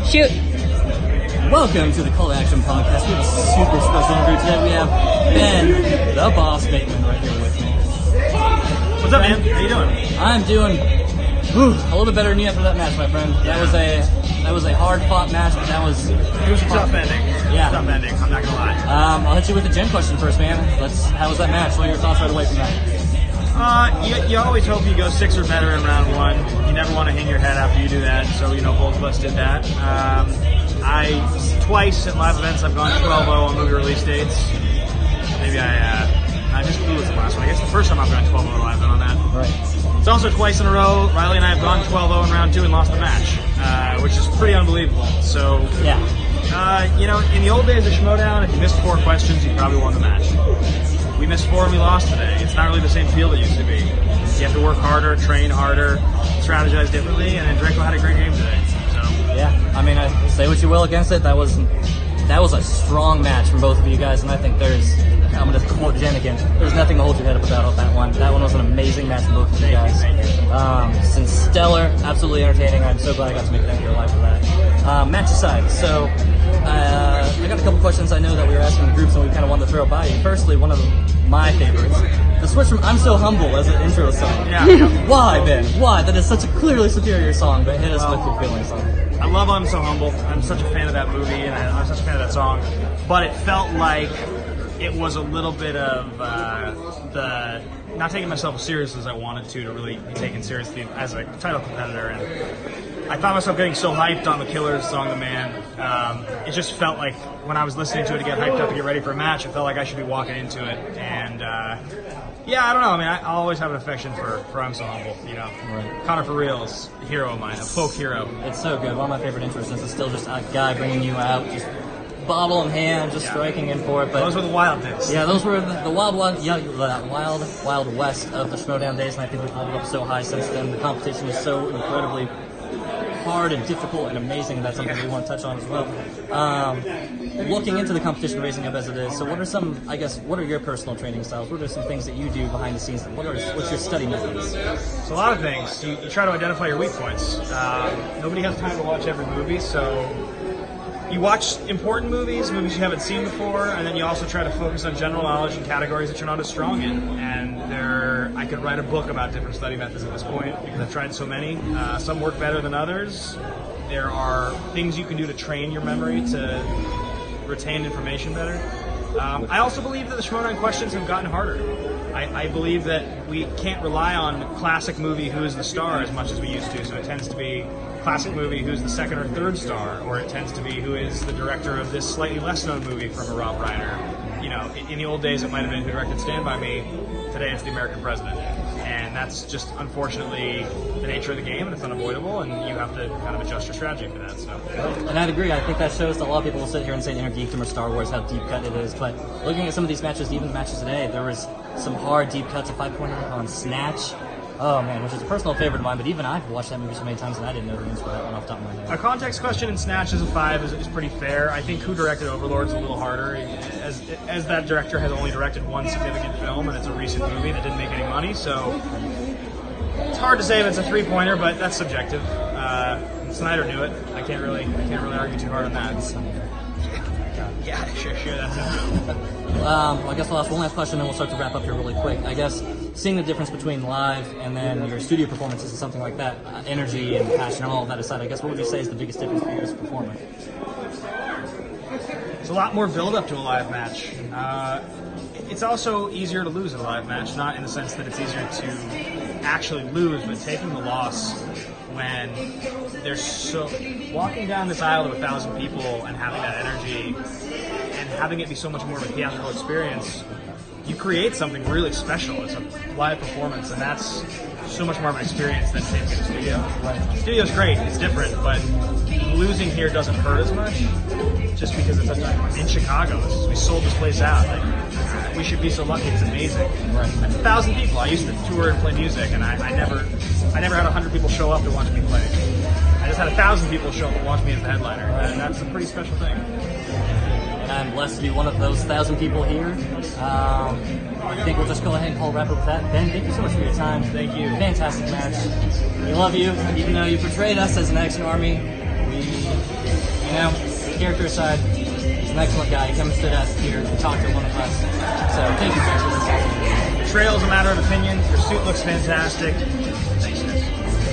Shoot. Welcome to the Call to Action Podcast. We have a super special interview today. We have Ben, the boss Bateman, right here with me. What's up, man? How you doing? I'm doing a little bit better than you after that match, my friend. That was a hard-fought match, but it was a tough ending. Yeah. Tough ending, I'm not gonna lie. I'll hit you with the gym question first, man. How was that match? What are your thoughts right away from that? You always hope you go 6 or better in round 1. You never want to hang your head after you do that, so both of us did that. Twice at live events I've gone 12-0 on movie release dates. Maybe I just blew with the last one. I guess the first time I've gone 12-0 live on that. Right. It's also twice in a row. Riley and I have gone 12-0 in round 2 and lost the match, which is pretty unbelievable. So yeah. In the old days of Schmoedown, if you missed 4 questions, you probably won the match. We missed 4 and we lost today. It's not really the same field it used to be. You have to work harder, train harder, strategize differently, and Draco had a great game today. So yeah, I mean, say what you will against it. That was a strong match from both of you guys, and I think I'm going to quote Jen again, there's nothing to hold your head up about that one. That one was an amazing match for both of you guys. Since stellar, absolutely entertaining. I'm so glad I got to make it out of your life for that. Match aside, so I got a couple questions I know that we were asking the groups and we kind of wanted to throw by you. Firstly, one of my favorites, the switch from I'm So Humble as an intro song. Yeah. Why, Ben? Why? That is such a clearly superior song, but hit us with your feelings on it. I love I'm So Humble. I'm such a fan of that movie, and I'm such a fan of that song. But it felt like it was a little bit of the not taking myself as serious as I wanted to really be taken seriously as a title competitor. And I found myself getting so hyped on the Killers song, The Man. It just felt like when I was listening to it to get hyped up and get ready for a match, it felt like I should be walking into it. And I don't know. I mean, I always have an affection for I'm So Humble. Right. Connor For Real's a hero of mine, a folk hero. It's so good. One of my favorite intros is still just a guy bringing you out, just bottle in hand, just striking in for it. But those were the wild days. Yeah, those were the wild west of the Schmoedown days, and I think we've leveled up so high since then. The competition is so incredibly hard and difficult and amazing, and that's something we want to touch on as well. Looking into the competition raising up as it is, so what are your personal training styles? What are some things that you do behind the scenes? What's your study methods? It's a lot of things. You try to identify your weak points. Nobody has time to watch every movie, so you watch important movies you haven't seen before, and then you also try to focus on general knowledge and categories that you're not as strong in. And I could write a book about different study methods at this point because I've tried so many. Some work better than others. There are things you can do to train your memory to retain information better. I also believe that the Schmoedown questions have gotten harder. I believe that we can't rely on classic movie who is the star as much as we used to, so it tends to be classic movie who's the second or third star, or it tends to be who is the director of this slightly less known movie from a Rob Reiner. In the old days it might have been who directed Stand By Me. Today it's the American President. And that's just unfortunately the nature of the game, and it's unavoidable, and you have to kind of adjust your strategy for that. So. And I'd agree. I think that shows that a lot of people will sit here and say Inner Geekdom or Star Wars, how deep cut it is. But looking at some of these matches, even the matches today, there was some hard deep cuts. A 5-pointer on Snatch. Oh man, which is a personal favorite of mine, but even I've watched that movie so many times and I didn't know the answer for that one off the top of my head. A context question in Snatch as a 5 is pretty fair. I think who directed Overlord's a little harder, as that director has only directed one significant film, and it's a recent movie that didn't make any money, so it's hard to say if it's a 3-pointer, but that's subjective. Snyder knew it. I can't really argue too hard on that. Yeah, sure, that's it. I guess I'll ask one last question, and we'll start to wrap up here really quick. I guess seeing the difference between live and then your studio performances and something like that, energy and passion and all of that aside, I guess what would you say is the biggest difference for you as a performer? It's a lot more build-up to a live match. It's also easier to lose in a live match, not in the sense that it's easier to actually lose, but taking the loss when there's walking down this aisle to 1,000 people and having that energy and having it be so much more of a theatrical experience, you create something really special. It's a live performance, and that's so much more of an experience than taping in a studio. Right. The studio's great, it's different, but losing here doesn't hurt as much, just because it's in Chicago. We sold this place out. We should be so lucky. It's amazing. Right. That's 1,000 people. I used to tour and play music, and I never had 100 people show up to watch me play. I just had 1,000 people show up and watch me as the headliner, and that's a pretty special thing. And I'm blessed to be one of those 1,000 people here. I think we'll just go ahead and call wrap up with that. Ben, thank you so much for your time. Thank you. Fantastic match. We love you, even though you portrayed us as an action army. We You know, character aside, he's an excellent guy. He comes to us here and talk to one of us. So thank you, Chris, for this awesome. Trail's a matter of opinion. Your suit looks fantastic. Thanks, guys.